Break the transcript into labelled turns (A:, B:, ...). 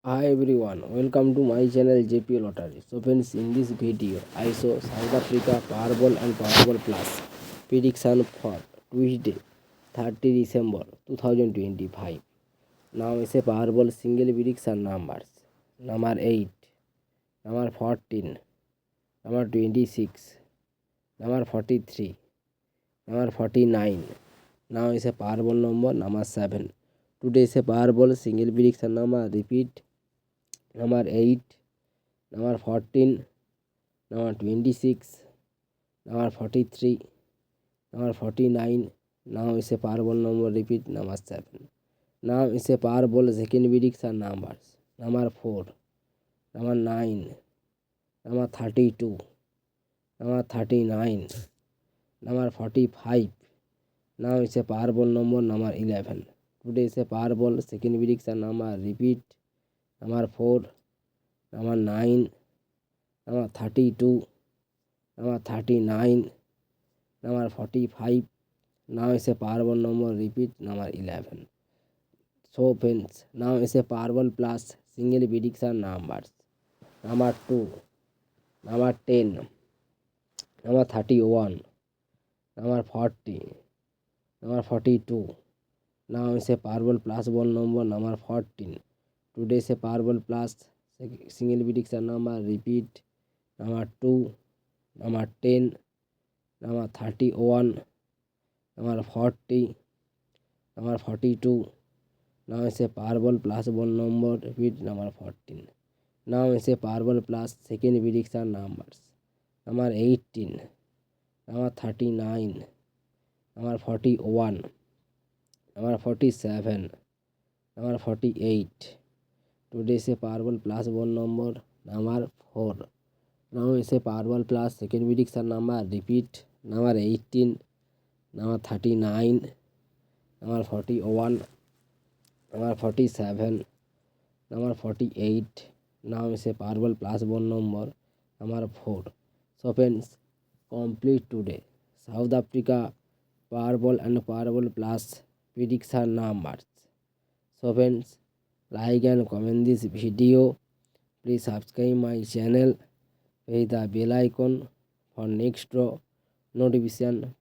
A: Hi everyone, welcome to my channel JP Lottery. So friends, in this video, I show South Africa Powerball and Powerball Plus prediction for Tuesday, 30 December 2025. Now is a Powerball single prediction numbers. Number 8, number 14, number 26, number 43, number 49. Now is a Powerball number 7. Today is a Powerball single prediction number. Repeat. Number 8, number 14, number 26, number 43, number 49. Now is a Powerball number. Repeat. Number 7. Now is a Powerball second prediction numbers. Number 4, number 9, number 32, number 39, number 45. Now is a Powerball number 11. Today is a Powerball second prediction number. Repeat. Number 4, number 9, number 32, number 39, number 45. Now is a Powerball number. Repeat. Number 11. So friends, now is a Powerball plus single prediction numbers. Number 2, number 10, number 31, number 40, number 42. Now is a Powerball plus one number 14. Today is a Powerball plus single prediction number. Repeat. Number 2, number 10, number 31, number 40, number 42. Now is a Powerball plus one number. Repeat. Number 14. Now is a Powerball plus second prediction numbers. Number 18, number 39, number 41, number 47, number 48. Today is a Powerball plus one number 4. Now is a Powerball plus second prediction number. Repeat. Number 18, number 39, number 41, number 47, number 48. Now is a Powerball plus one number 4. So friends, complete today South Africa Powerball and Powerball plus prediction numbers. So friends, like and comment this video. Please subscribe my channel. Press the bell icon for next draw notification.